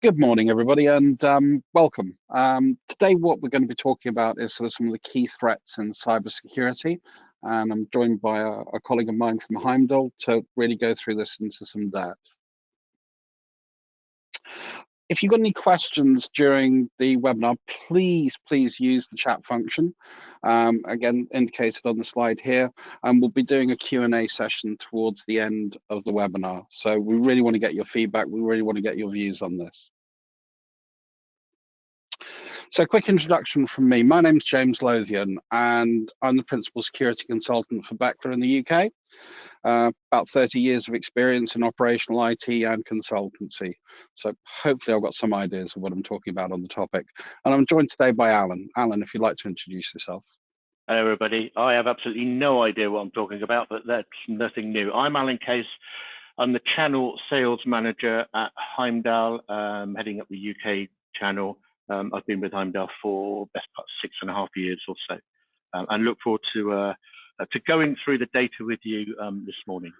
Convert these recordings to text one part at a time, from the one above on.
Good morning, everybody, and welcome. Today, what we're going to be talking about is sort of some of the key threats in cybersecurity, and I'm joined by a colleague of mine from Heimdal to really go through this into some depth. If you've got any questions during the webinar, please use the chat function, again indicated on the slide here, and we'll be doing a Q&A session towards the end of the webinar. So we really want to get your feedback, we really want to get your views on this. So quick introduction from me. My name's James Lothian, and I'm the Principal Security Consultant for Bechtle in the UK. About 30 years of experience in operational IT and consultancy. So hopefully I've got some ideas of what I'm talking about on the topic. And I'm joined today by Alan. Alan, if you'd like to introduce yourself. Hello, everybody. I have absolutely no idea what I'm talking about, but that's nothing new. I'm Alan Case. I'm the Channel Sales Manager at Heimdal, heading up the UK channel. I've been with Heimdal for best part of 6.5 years or so, and look forward to going through the data with you this morning.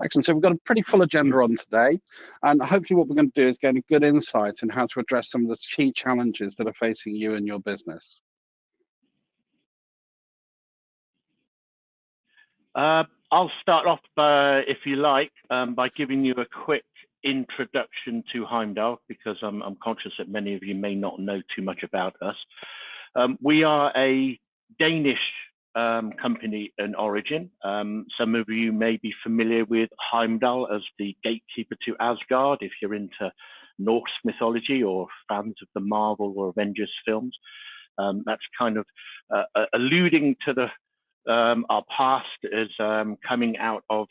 Excellent. So we've got a pretty full agenda on today, and hopefully what we're going to do is gain a good insight in how to address some of the key challenges that are facing you and your business. I'll start off, if you like, by giving you a quick introduction to Heimdal, because I'm conscious that many of you may not know too much about us. We are a Danish company in origin. Some of you may be familiar with Heimdal as the gatekeeper to Asgard, if you're into Norse mythology or fans of the Marvel or Avengers films. That's kind of alluding to the our past is coming out of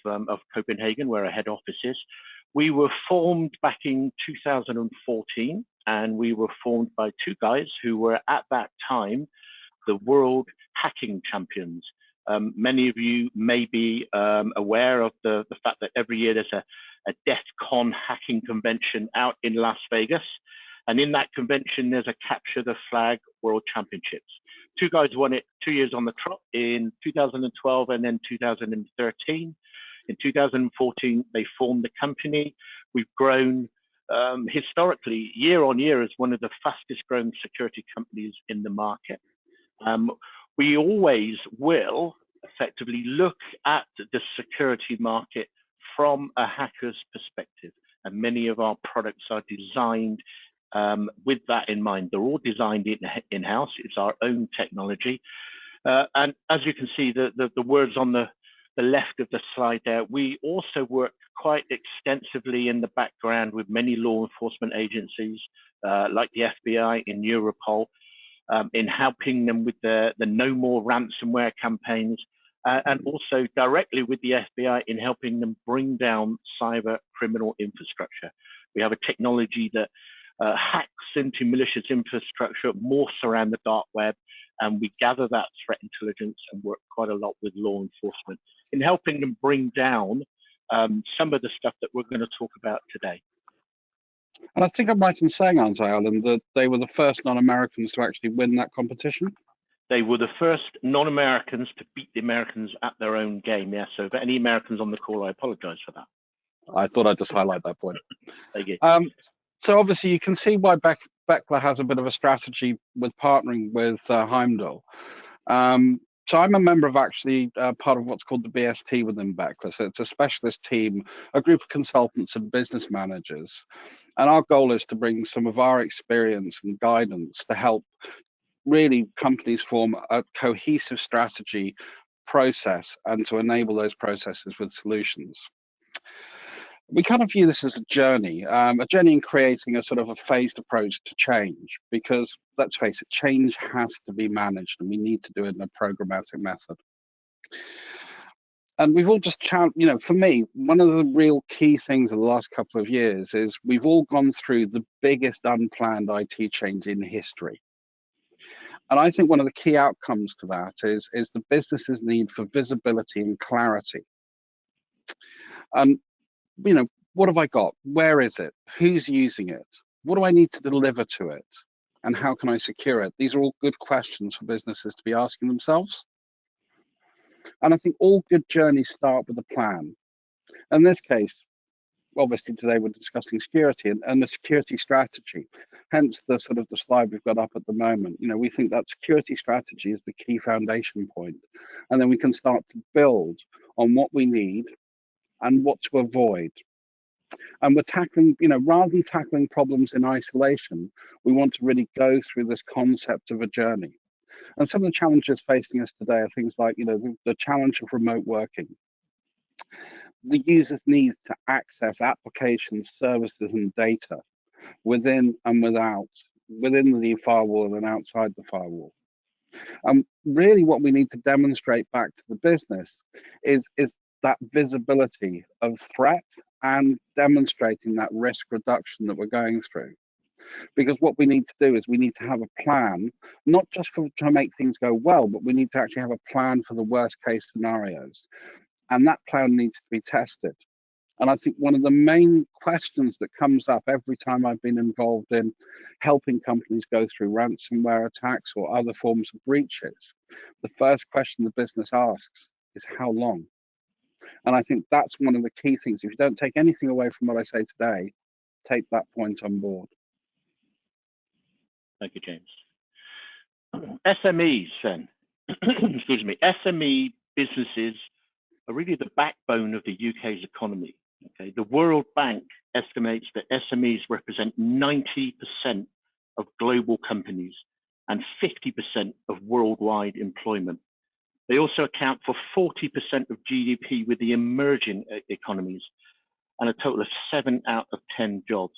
Copenhagen, where our head office is. We were formed back in 2014, and we were formed by two guys who were at that time the world hacking champions. Many of you may be aware of the fact that every year there's a DEF CON hacking convention out in Las Vegas. And in that convention, there's a Capture the Flag World Championships. Two guys won it 2 years on the trot in 2012 and then 2013. In 2014, they formed the company. We've grown historically, year on year, as one of the fastest growing security companies in the market. We always will effectively look at the security market from a hacker's perspective. And many of our products are designed with that in mind. They're all designed in-house. It's our own technology. And as you can see, the words on the left of the slide there, we also work quite extensively in the background with many law enforcement agencies like the FBI and Europol in helping them with the No More Ransomware campaigns, and also directly with the FBI in helping them bring down cyber criminal infrastructure. We have a technology that hacks into malicious infrastructure, morphs around the dark web, and we gather that threat intelligence and work quite a lot with law enforcement in helping them bring down some of the stuff that we're going to talk about today. And I think I'm right in saying, aren't I, Alan, that they were the first non-Americans to actually win that competition? They were the first non-Americans to beat the Americans at their own game, yes. So for any Americans on the call, I apologize for that. I thought I'd just highlight that point. Thank you. So obviously you can see why Bechtle has a bit of a strategy with partnering with Heimdal. So I'm a member of actually part of what's called the BST within Bechtle. So it's a specialist team, a group of consultants and business managers. And our goal is to bring some of our experience and guidance to help really companies form a cohesive strategy process and to enable those processes with solutions. We kind of view this as a journey in creating a sort of a phased approach to change, because let's face it, change has to be managed and we need to do it in a programmatic method. And we've all just, for me, one of the real key things in the last couple of years is we've all gone through the biggest unplanned IT change in history. And I think one of the key outcomes to that is the business's need for visibility and clarity. What have I got? Where is it? Who's using it? What do I need to deliver to it? And how can I secure it? These are all good questions for businesses to be asking themselves. And I think all good journeys start with a plan. In this case, obviously today we're discussing security and the security strategy, hence the sort of the slide we've got up at the moment. You know, we think that security strategy is the key foundation point, and then we can start to build on what we need and what to avoid. And we're tackling, you know, rather than tackling problems in isolation, we want to really go through this concept of a journey. And some of the challenges facing us today are things like, you know, the challenge of remote working. The users need to access applications, services, and data within and within the firewall and outside the firewall. Really what we need to demonstrate back to the business is that visibility of threat and demonstrating that risk reduction that we're going through. Because what we need to do is we need to have a plan, not just to make things go well, but we need to actually have a plan for the worst case scenarios. And that plan needs to be tested. And I think one of the main questions that comes up every time I've been involved in helping companies go through ransomware attacks or other forms of breaches, the first question the business asks is how long? And I think that's one of the key things. If you don't take anything away from what I say today, take that point on board. Thank you, James. SMEs then, excuse me, SME businesses are really the backbone of the UK's economy. Okay, the World Bank estimates that SMEs represent 90% of global companies and 50% of worldwide employment. They also account for 40% of GDP with the emerging economies and a total of 7 out of 10 jobs.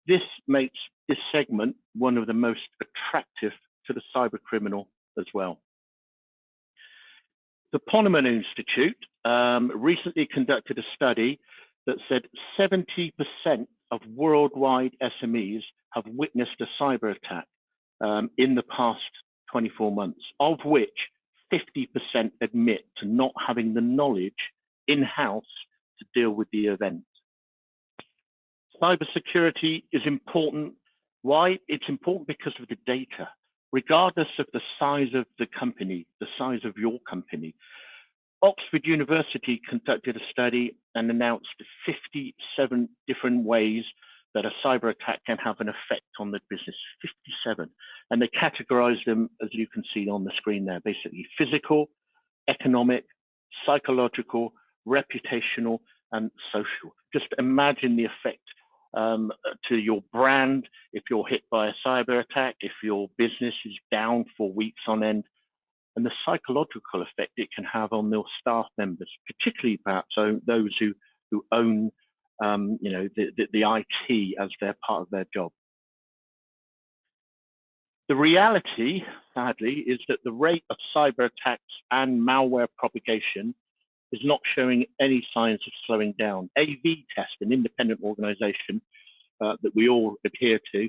This makes this segment one of the most attractive to the cyber criminal as well. The Ponemon Institute recently conducted a study that said 70% of worldwide SMEs have witnessed a cyber attack in the past 24 months, of which 50% admit to not having the knowledge in-house to deal with the event. Cybersecurity is important. Why? It's important because of the data. Regardless of the size of the company, the size of your company, Oxford University conducted a study and announced 57 different ways that a cyber attack can have an effect on the business, 57. And they categorized them, as you can see on the screen there, basically physical, economic, psychological, reputational, and social. Just imagine the effect to your brand if you're hit by a cyber attack, if your business is down for weeks on end, and the psychological effect it can have on their staff members, particularly perhaps those who own you know, the IT as their part of their job. The reality, sadly, is that the rate of cyber attacks and malware propagation is not showing any signs of slowing down. AV-Test, an independent organization that we all adhere to,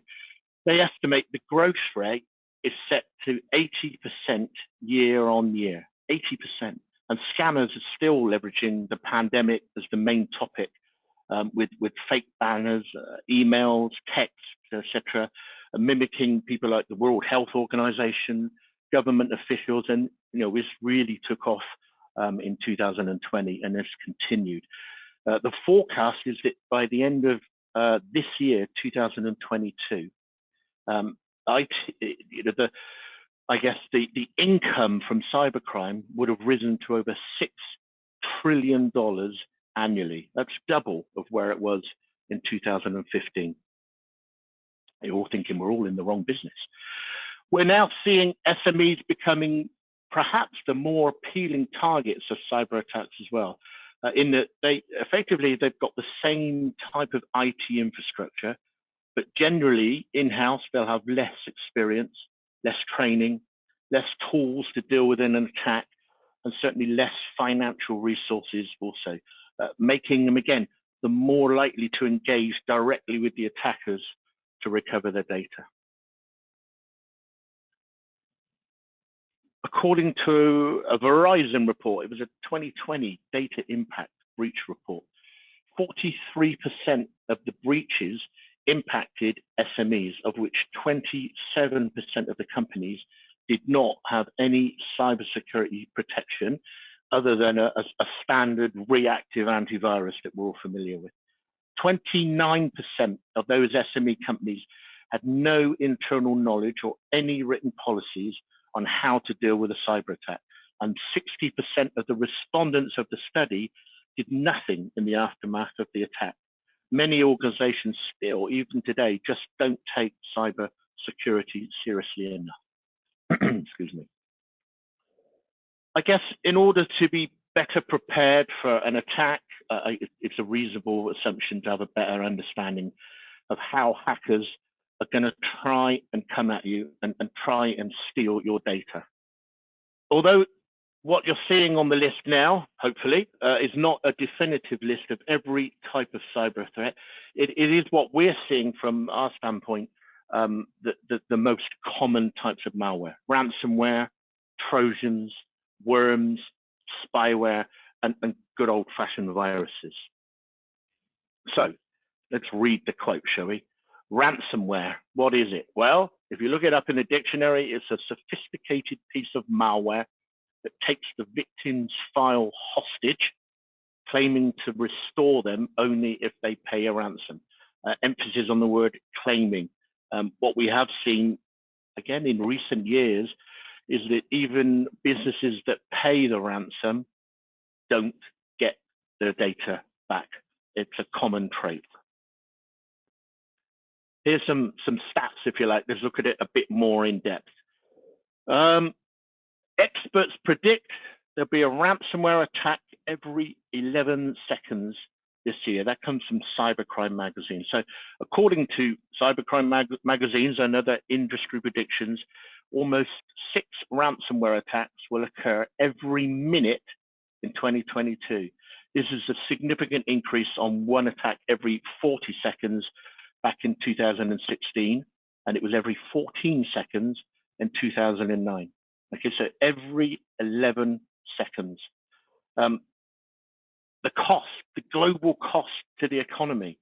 they estimate the growth rate is set to 80% year on year, 80%. And scammers are still leveraging the pandemic as the main topic with fake banners, emails, texts, etc., mimicking people like the World Health Organization, government officials, and you know, this really took off in 2020 and has continued. The forecast is that by the end of this year, 2022, I guess the income from cybercrime would have risen to over $6 trillion annually. That's double of where it was in 2015. You're all thinking we're all in the wrong business. We're now seeing SMEs becoming perhaps the more appealing targets of cyber attacks as well, in that they've got the same type of IT infrastructure, but generally in-house they'll have less experience, less training, less tools to deal with an attack, and certainly less financial resources also, making them again the more likely to engage directly with the attackers to recover their data. According to a Verizon report, it was a 2020 data impact breach report, 43% of the breaches impacted SMEs, of which 27% of the companies did not have any cybersecurity protection other than a standard reactive antivirus that we're all familiar with. 29% of those SME companies had no internal knowledge or any written policies on how to deal with a cyber attack. And 60% of the respondents of the study did nothing in the aftermath of the attack. Many organizations still, even today, just don't take cyber security seriously enough. Excuse me. I guess in order to be better prepared for an attack, it's a reasonable assumption to have a better understanding of how hackers are going to try and come at you and try and steal your data. Although what you're seeing on the list now, hopefully, is not a definitive list of every type of cyber threat. It is what we're seeing from our standpoint, the most common types of malware: ransomware, Trojans, worms, spyware, and good old-fashioned viruses. So let's read the quote, shall we? Ransomware, what is it? Well, if you look it up in the dictionary, it's a sophisticated piece of malware that takes the victim's file hostage, claiming to restore them only if they pay a ransom. Emphasis on the word claiming. What we have seen, again, in recent years, is that even businesses that pay the ransom don't get their data back. It's a common trait. Here's some stats, if you like. Let's look at it a bit more in depth. Experts predict there'll be a ransomware attack every 11 seconds this year. That comes from Cybercrime magazine. So according to Cybercrime magazines and other industry predictions, almost 6 ransomware attacks will occur every minute in 2022. This is a significant increase on 1 attack every 40 seconds back in 2016, and it was every 14 seconds in 2009. Okay, so every 11 seconds. The cost, the global cost to the economy.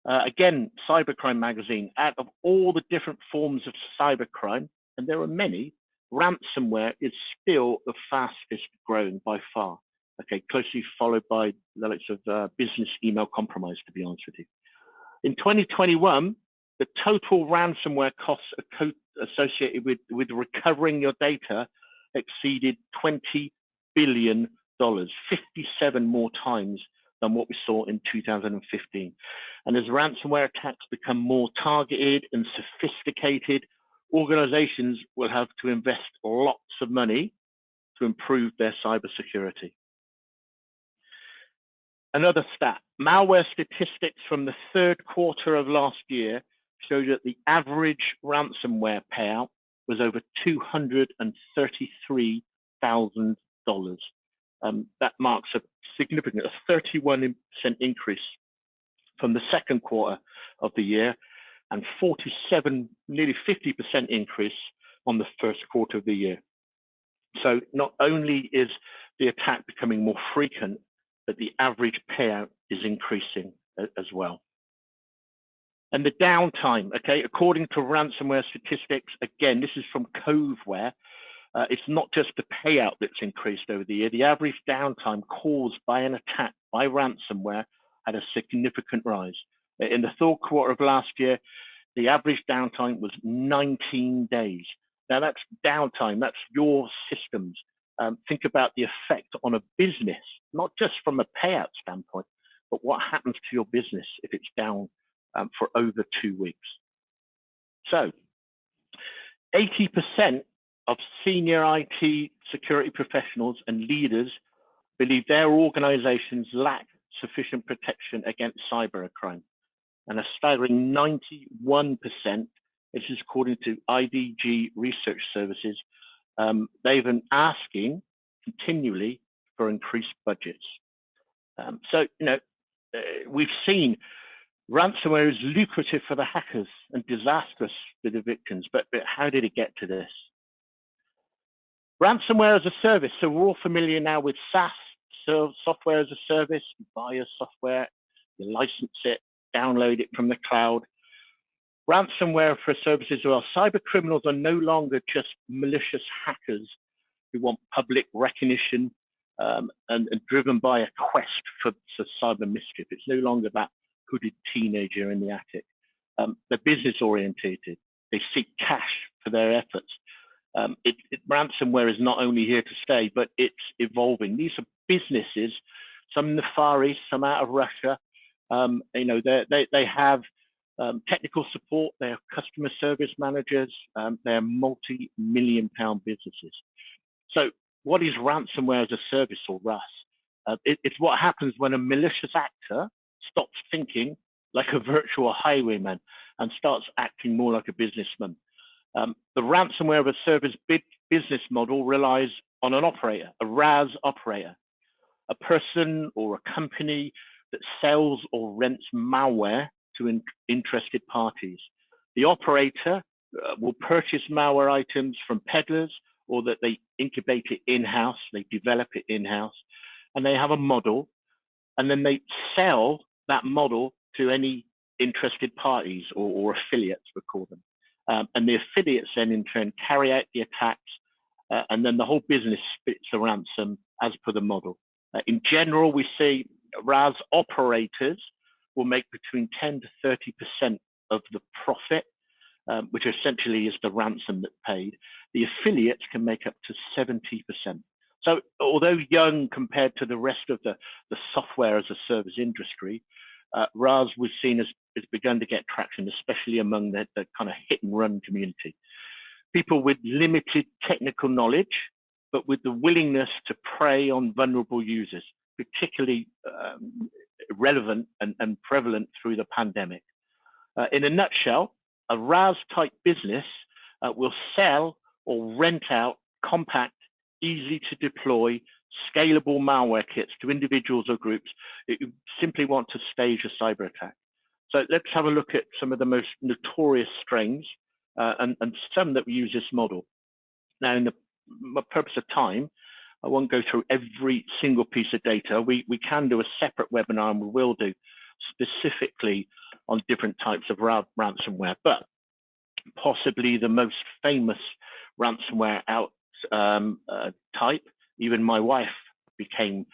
Again, Cybercrime magazine, out of all the different forms of cybercrime, and there are many, ransomware is still the fastest growing by far. Okay, closely followed by the likes of business email compromise, to be honest with you. In 2021, the total ransomware costs associated with recovering your data exceeded $20 billion, 57 more times than what we saw in 2015. And as ransomware attacks become more targeted and sophisticated, organizations will have to invest lots of money to improve their cybersecurity. Another stat, malware statistics from the third quarter of last year showed that the average ransomware payout was over $233,000. That marks a significant, a 31% increase from the second quarter of the year, and 47, nearly 50% increase on the first quarter of the year. So not only is the attack becoming more frequent, but the average payout is increasing as well. And the downtime, okay, according to ransomware statistics, again, this is from Coveware, it's not just the payout that's increased over the year. The average downtime caused by an attack by ransomware had a significant rise. In the third quarter of last year, the average downtime was 19 days. Now that's downtime, that's your systems. Think about the effect on a business, not just from a payout standpoint, but what happens to your business if it's down for over 2 weeks. So 80% of senior IT security professionals and leaders believe their organizations lack sufficient protection against cybercrime. And a staggering 91%, this is according to IDG Research Services, they've been asking continually for increased budgets. So, you know, we've seen ransomware is lucrative for the hackers and disastrous for the victims, but how did it get to this? Ransomware as a service. So we're all familiar now with SaaS, so software as a service. You buy your software, you license it, download it from the cloud. Ransomware for services as well. Cyber criminals are no longer just malicious hackers who want public recognition and driven by a quest for cyber mischief. It's no longer that hooded teenager in the attic. They're business orientated. They seek cash for their efforts. Ransomware is not only here to stay, but it's evolving. These are businesses, some in the Far East, some out of Russia. They have technical support. They have customer service managers. They're multi-million-pound businesses. So, what is ransomware as a service, or RAS? It's what happens when a malicious actor stops thinking like a virtual highwayman and starts acting more like a businessman. The ransomware-as-a-service business model relies on an operator, a RAS operator, a person or a company that sells or rents malware to interested parties. The operator will purchase malware items from peddlers, or that they incubate it in-house, they develop it in-house, and they have a model, and then they sell that model to any interested parties or affiliates, we call them. And the affiliates then in turn carry out the attacks, and then the whole business splits the ransom as per the model. In general, we see RAS operators will make between 10 to 30% of the profit, which essentially is the ransom that's paid. The affiliates can make up to 70%. So although young compared to the rest of the software as a service industry, RAS was seen as begun to get traction, especially among the kind of hit and run community. People with limited technical knowledge, but with the willingness to prey on vulnerable users, particularly relevant and prevalent through the pandemic. In a nutshell, a RAS type business will sell or rent out compact, easy to deploy, scalable malware kits to individuals or groups who simply want to stage a cyber attack. So let's have a look at some of the most notorious strains and some that use this model. Now, in the purpose of time, I won't go through every single piece of data. We can do a separate webinar, and we will do specifically on different types of ransomware, but possibly the most famous ransomware type, even my wife became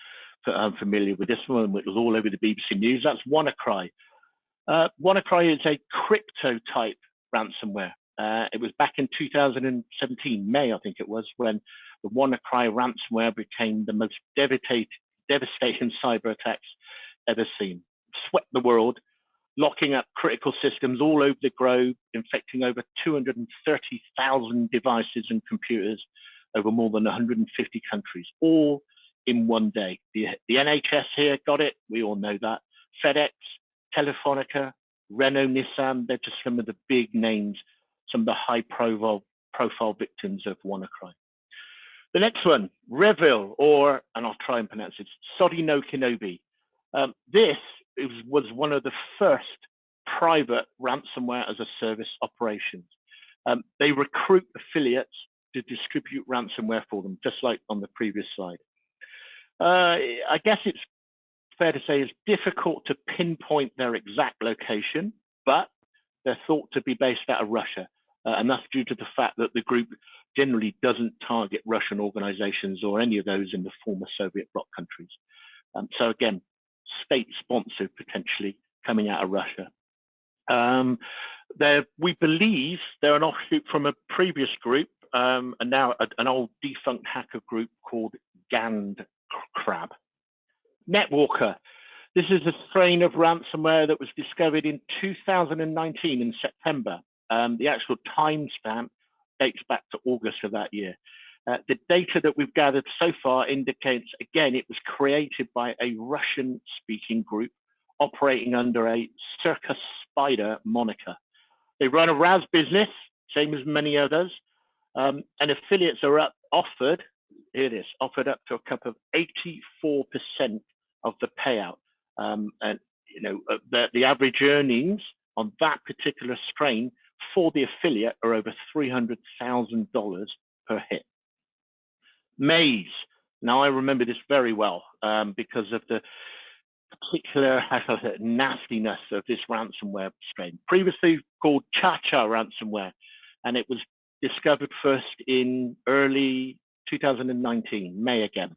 familiar with this one. It was all over the BBC News. That's WannaCry. WannaCry is a crypto type ransomware. It was back in 2017, May, I think it was, when the WannaCry ransomware became the most devastating cyber attacks ever seen. Swept the world, locking up critical systems all over the globe, infecting over 230,000 devices and computers over more than 150 countries, all in one day. The NHS here got it, we all know that. FedEx, Telefonica, Renault, Nissan, they're just some of the big names, some of the high profile victims of WannaCry. The next one, Revil, or, and I'll try and pronounce it, Sodi no Kenobi. This was one of the first private ransomware as a service operations. They recruit affiliates to distribute ransomware for them, just like on the previous slide. I guess it's fair to say it's difficult to pinpoint their exact location, but they're thought to be based out of Russia. And that's due to the fact that the group generally doesn't target Russian organizations or any of those in the former Soviet bloc countries. So again, state-sponsored potentially coming out of Russia. We believe they're an offshoot from a previous group, and now an old defunct hacker group called Gand Crab. Netwalker. This is a strain of ransomware that was discovered in 2019 in September. The actual timestamp dates back to August of that year. The data that we've gathered so far indicates, again, it was created by a Russian-speaking group operating under a Circus Spider moniker. They run a RAS business, same as many others, and affiliates are offered, here it is, offered up to a cut of 84% of the payout. And you know, the average earnings on that particular strain for the affiliate are over $300,000 per hit. Maze. Now I remember this very well because of the particular nastiness of this ransomware strain. Previously called Cha-Cha ransomware, and it was discovered first in early 2019, May again.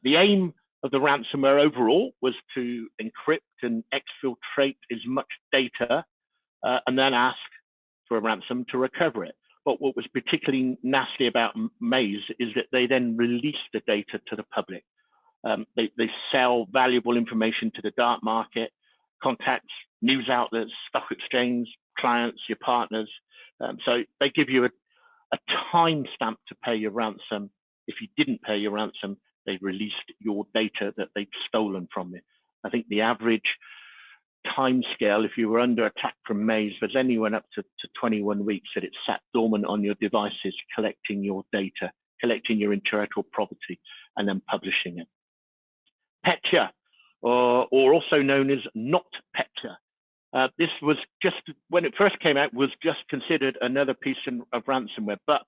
The aim of the ransomware overall was to encrypt and exfiltrate as much data and then ask for a ransom to recover it. But what was particularly nasty about Maze is that they then release the data to the public. They sell valuable information to the dark market, contacts, news outlets, stock exchange, clients, your partners. So they give you a time stamp to pay your ransom. If you didn't pay your ransom, they released your data that they'd stolen from you. I think the average time scale, if you were under attack from Maze, was anywhere up to 21 weeks that it sat dormant on your devices, collecting your data, collecting your intellectual property, and then publishing it. Petya, or also known as NotPetya. This was just, when it first came out, was just considered another piece of ransomware, but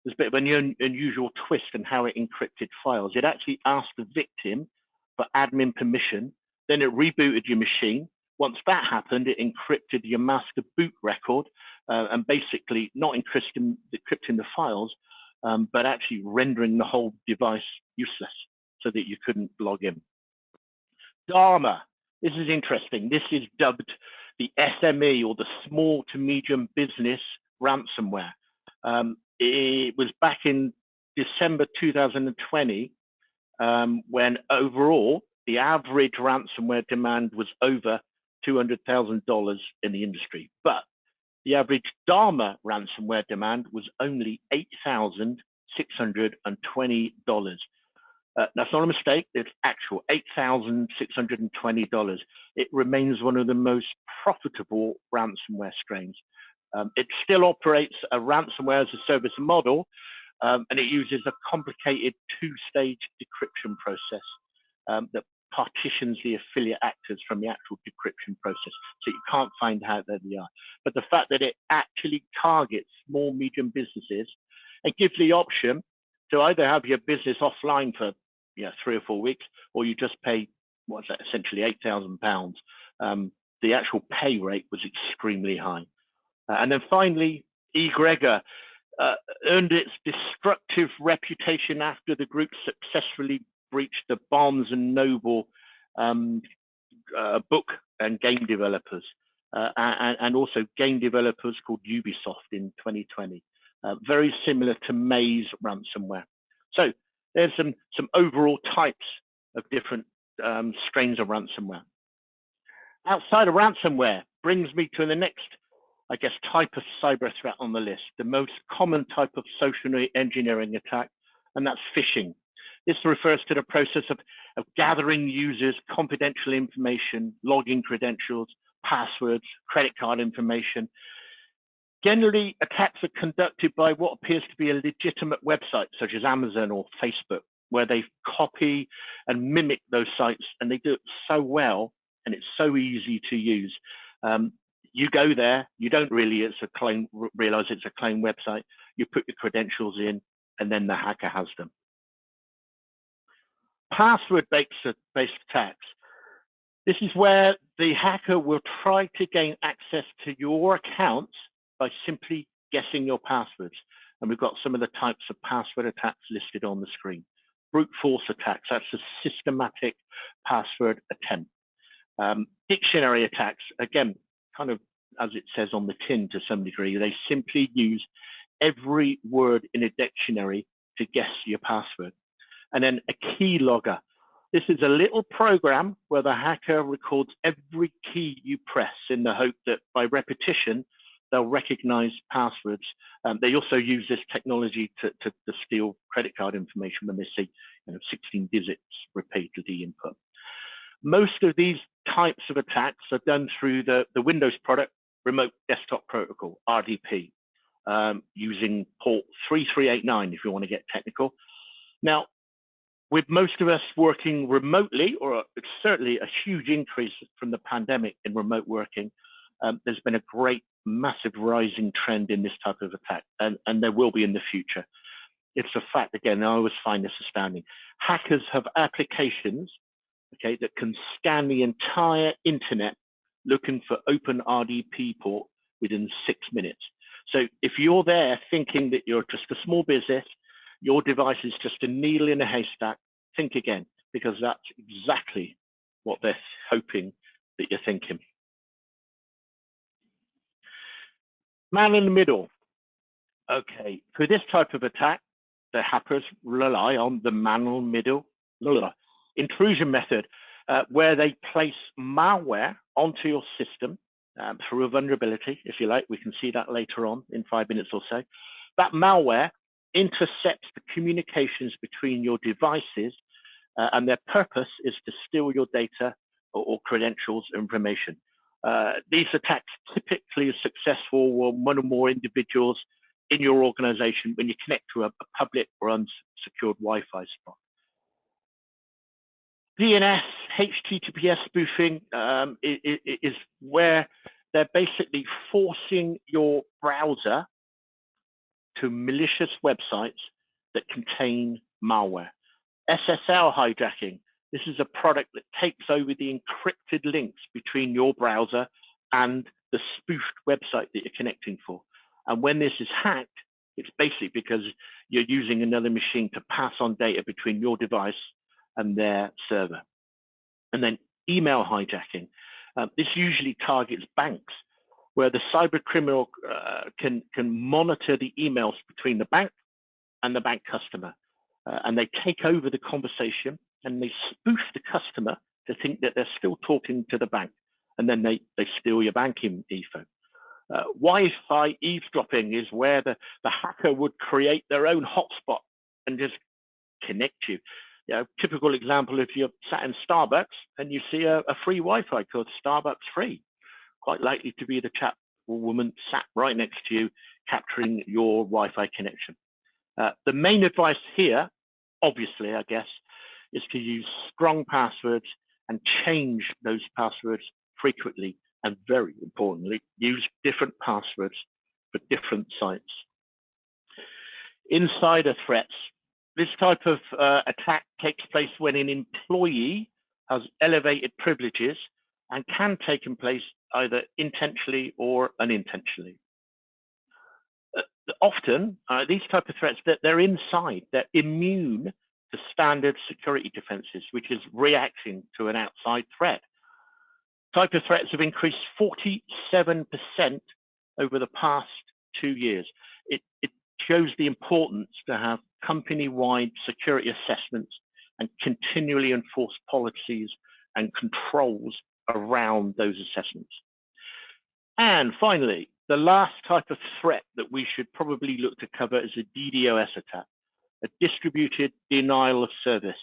there's a bit of an unusual twist in how it encrypted files. It actually asked the victim for admin permission, then it rebooted your machine. Once that happened, it encrypted your master boot record and basically not encrypting the files, but actually rendering the whole device useless so that you couldn't log in. Dharma, this is interesting. This is dubbed the SME, or the small to medium business ransomware. It was back in December 2020 when overall the average ransomware demand was over $200,000 in the industry, but the average Dharma ransomware demand was only $8,620. That's not a mistake, it's actual $8,620. It remains one of the most profitable ransomware strains. It still operates a ransomware-as-a-service model, and it uses a complicated two-stage decryption process that partitions the affiliate actors from the actual decryption process, so you can't find out where they are. But the fact that it actually targets small, medium businesses and gives the option to either have your business offline for 3 or 4 weeks, or you just pay, what's that, essentially £8,000. The actual pay rate was extremely high. And then finally, eGregor earned its destructive reputation after the group successfully breached the Barnes & Noble book and game developers, and also game developers called Ubisoft in 2020. Very similar to Maze ransomware. So there's some overall types of different strains of ransomware. Outside of ransomware brings me to the next, I guess, type of cyber threat on the list, the most common type of social engineering attack, and that's phishing. This refers to the process of gathering users' confidential information, login credentials, passwords, credit card information. Generally, attacks are conducted by what appears to be a legitimate website, such as Amazon or Facebook, where they copy and mimic those sites, and they do it so well, and it's so easy to use. You go there, you don't really realize it's a claim website. You put your credentials in, and then the hacker has them. Password-based attacks. This is where the hacker will try to gain access to your accounts by simply guessing your passwords. And we've got some of the types of password attacks listed on the screen. Brute force attacks, that's a systematic password attempt. Dictionary attacks, again, kind of as it says on the tin to some degree, they simply use every word in a dictionary to guess your password. And then a key logger. This is a little program where the hacker records every key you press in the hope that by repetition, they'll recognize passwords. They also use this technology to steal credit card information when they see 16 digits repeatedly input. Most of these types of attacks are done through the Windows product Remote Desktop Protocol, RDP, using port 3389 if you want to get technical. Now, with most of us working remotely, or it's certainly a huge increase from the pandemic in remote working, there's been a great, massive rising trend in this type of attack, and there will be in the future. It's a fact, again, I always find this astounding. Hackers have applications, okay, that can scan the entire internet looking for open RDP port within 6 minutes. So if you're there thinking that you're just a small business, your device is just a needle in a haystack, think again. because that's exactly what they're hoping that you're thinking. Man in the middle. Okay, for this type of attack, the hackers rely on the man in the middle intrusion method, where they place malware onto your system through a vulnerability, if you like. We can see that later on in 5 minutes or so. That malware intercepts the communications between your devices, and their purpose is to steal your data or credentials information. These attacks typically are successful when one or more individuals in your organization when you connect to a public or unsecured Wi-Fi spot. DNS, HTTPS spoofing is where they're basically forcing your browser to malicious websites that contain malware. SSL hijacking. This is a product that takes over the encrypted links between your browser and the spoofed website that you're connecting for. And when this is hacked, it's basically because you're using another machine to pass on data between your device and their server. And then email hijacking. This usually targets banks, where the cyber criminal can monitor the emails between the bank and the bank customer. And they take over the conversation and they spoof the customer to think that they're still talking to the bank. And then they steal your banking info. Wi-Fi eavesdropping is where the hacker would create their own hotspot and just connect you. Typical example, if you're sat in Starbucks and you see a free Wi-Fi called Starbucks free, quite likely to be the chap or woman sat right next to you capturing your Wi-Fi connection. The main advice here, obviously, I guess, is to use strong passwords and change those passwords frequently, and very importantly, use different passwords for different sites. Insider threats. This type of attack takes place when an employee has elevated privileges and can take place either intentionally or unintentionally. Often, these type of threats, they're inside, they're immune to standard security defenses, which is reacting to an outside threat. Type of threats have increased 47% over the past 2 years. It shows the importance to have company-wide security assessments and continually enforce policies and controls around those assessments. And finally, the last type of threat that we should probably look to cover is a DDoS attack, a distributed denial of service.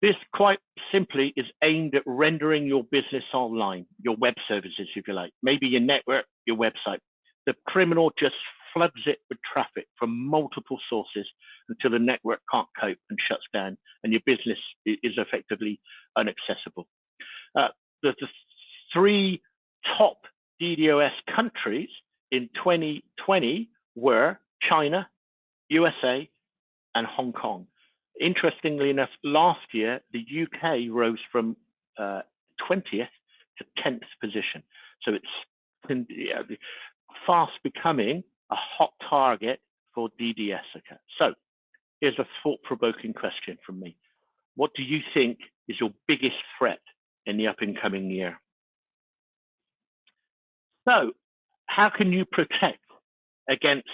This quite simply is aimed at rendering your business online, your web services, if you like, maybe your network, your website. The criminal just floods it with traffic from multiple sources until the network can't cope and shuts down, and your business is effectively inaccessible. The 3 top DDoS countries in 2020 were China, USA, and Hong Kong. Interestingly enough, last year, the UK rose from 20th to 10th position. So it's fast becoming a hot target for DDoS attacks. So here's a thought-provoking question from me. What do you think is your biggest threat in the up-and-coming year? So how can you protect against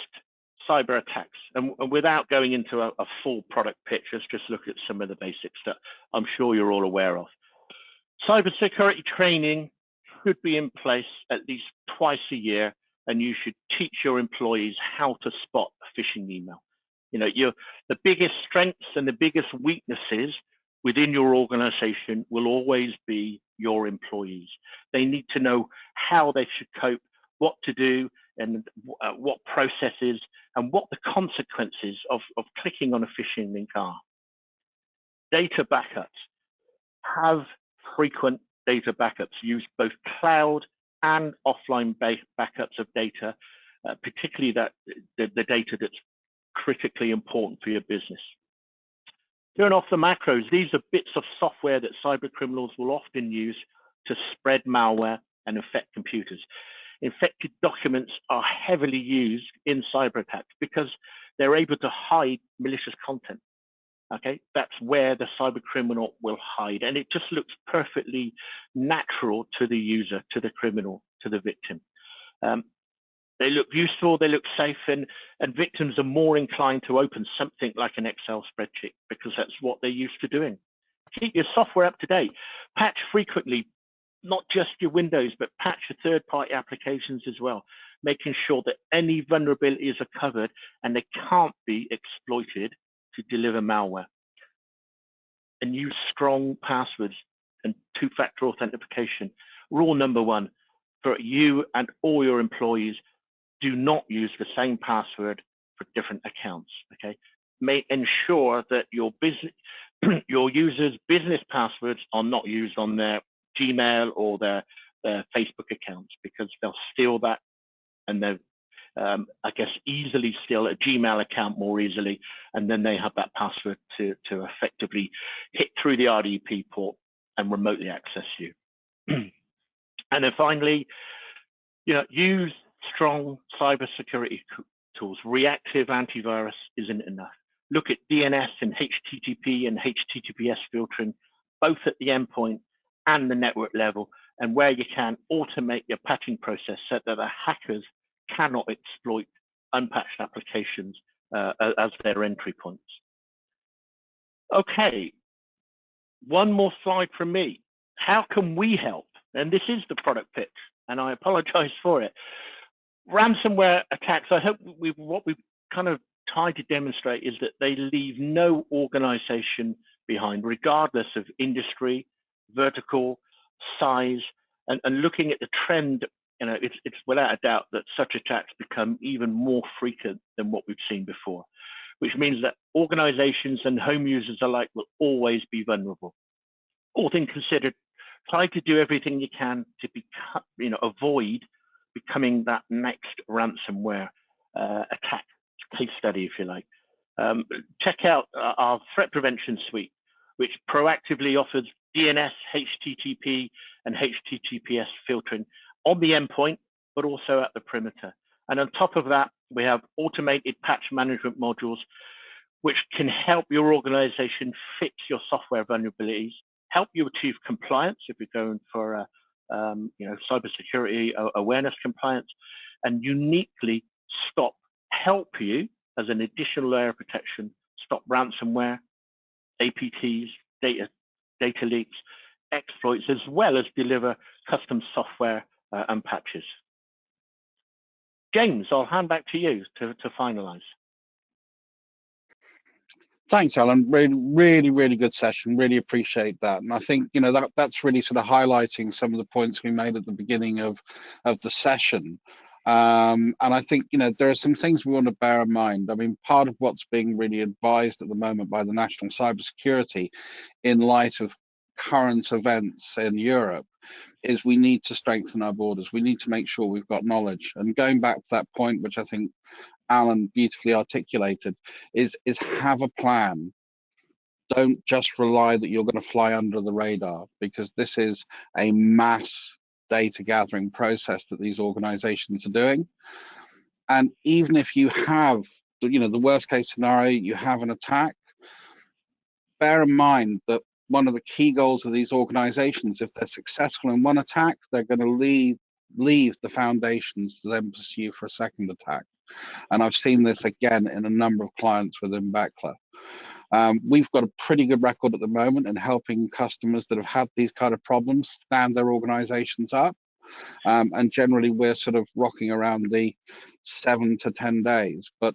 cyber attacks? And without going into a full product pitch, let's just look at some of the basics that I'm sure you're all aware of. Cybersecurity training should be in place at least twice a year, and you should teach your employees how to spot a phishing email. The biggest strengths and the biggest weaknesses within your organization will always be your employees. They need to know how they should cope, what to do, and what processes, and what the consequences of clicking on a phishing link are. Data backups. Have frequent data backups. Use both cloud and offline backups of data, particularly the data that's critically important for your business. Turn off the macros. These are bits of software that cyber criminals will often use to spread malware and infect computers. Infected documents are heavily used in cyber attacks because they're able to hide malicious content. Okay, that's where the cyber criminal will hide, and it just looks perfectly natural to the user, to the criminal, to the victim. They look useful, they look safe, and victims are more inclined to open something like an Excel spreadsheet because that's what they're used to doing. Keep your software up to date. Patch frequently, not just your Windows, but patch your third-party applications as well, making sure that any vulnerabilities are covered and they can't be exploited to deliver malware. And use strong passwords and two-factor authentication. Rule number one for you and all your employees: do not use the same password for different accounts. Okay, ensure that your users' business passwords are not used on their Gmail or their Facebook accounts, because they'll steal that, and they'll I guess easily steal a Gmail account more easily, and then they have that password to effectively hit through the RDP port and remotely access you. And then finally, use strong cybersecurity tools. Reactive antivirus isn't enough. Look at DNS and HTTP and HTTPS filtering, both at the endpoint and the network level, and where you can, automate your patching process so that the hackers cannot exploit unpatched applications as their entry points. Okay, one more slide from me. How can we help? And this is the product pitch, and I apologize for it. Ransomware attacks, I hope what we've kind of tried to demonstrate is that they leave no organization behind, regardless of industry, vertical, size, and looking at the trend, it's without a doubt that such attacks become even more frequent than what we've seen before, which means that organizations and home users alike will always be vulnerable. All things considered, try to do everything you can to avoid becoming that next ransomware attack case study, if you like. Check out our threat prevention suite, which proactively offers DNS, HTTP, and HTTPS filtering on the endpoint, but also at the perimeter. And on top of that, we have automated patch management modules, which can help your organization fix your software vulnerabilities, help you achieve compliance if you're going for cybersecurity awareness compliance, and uniquely help you as an additional layer of protection, stop ransomware, APTs, data leaks, exploits, as well as deliver custom software and patches. James, I'll hand back to you to finalize. Thanks, Alan. Really good session. Really appreciate that. And I think, that's really sort of highlighting some of the points we made at the beginning of the session. And I think, there are some things we want to bear in mind. I mean, part of what's being really advised at the moment by the National Cybersecurity in light of current events in Europe is we need to strengthen our borders. We need to make sure we've got knowledge. And going back to that point, which I think Alan beautifully articulated, is have a plan. Don't just rely that you're going to fly under the radar, because this is a mass data gathering process that these organizations are doing. And even if you have, the worst case scenario, you have an attack, bear in mind that one of the key goals of these organizations, if they're successful in one attack, they're going to leave the foundations to then pursue for a second attack. And I've seen this again in a number of clients within Bechtle. We've got a pretty good record at the moment in helping customers that have had these kind of problems stand their organizations up. And generally we're sort of rocking around the 7 to 10 days. But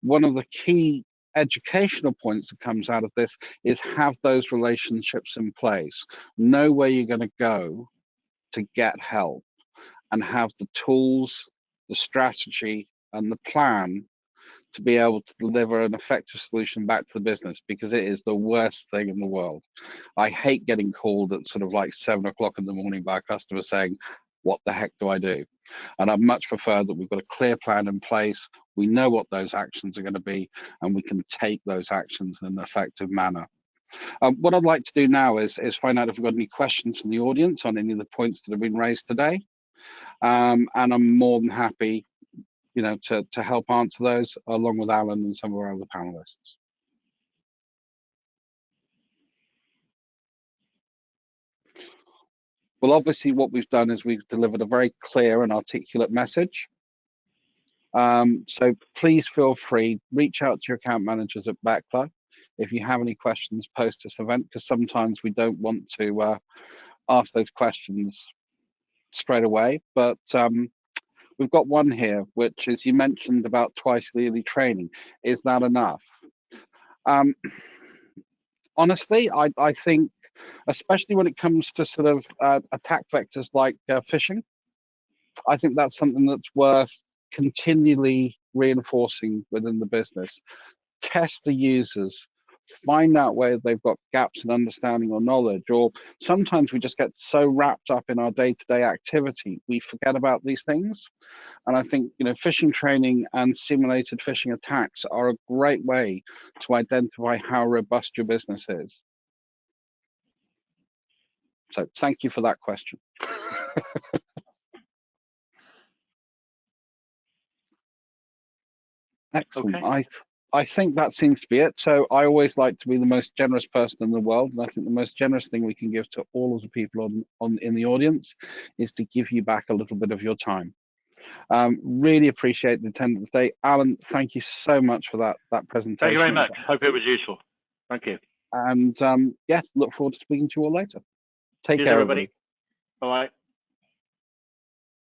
one of the key educational points that comes out of this is have those relationships in place. Know where you're going to go to get help, and have the tools, the strategy, and the plan to be able to deliver an effective solution back to the business, because it is the worst thing in the world. I hate getting called at sort of like 7 o'clock in the morning by a customer saying, what the heck do I do? And I'd much prefer that we've got a clear plan in place. We know what those actions are going to be, and we can take those actions in an effective manner. What I'd like to do now is find out if we've got any questions from the audience on any of the points that have been raised today. And I'm more than happy, to help answer those along with Alan and some of our other panelists. Well, obviously, what we've done is we've delivered a very clear and articulate message. So please feel free, reach out to your account managers at Bechtle if you have any questions post this event, because sometimes we don't want to ask those questions straight away. But we've got one here, which is you mentioned about twice yearly training. Is that enough? Honestly, I think, especially when it comes to sort of attack vectors like phishing, I think that's something that's worth continually reinforcing within the business. Test the users, find out where they've got gaps in understanding or knowledge, or sometimes we just get so wrapped up in our day-to-day activity, we forget about these things. And I think, phishing training and simulated phishing attacks are a great way to identify how robust your business is. So thank you for that question. Excellent. Okay. I think that seems to be it. So I always like to be the most generous person in the world, and I think the most generous thing we can give to all of the people in the audience is to give you back a little bit of your time. Really appreciate the attendance today. Alan, thank you so much for that presentation. Thank you very much. Hope it was useful. Thank you. And yes, look forward to speaking to you all later. Take care, everybody. Bye-bye.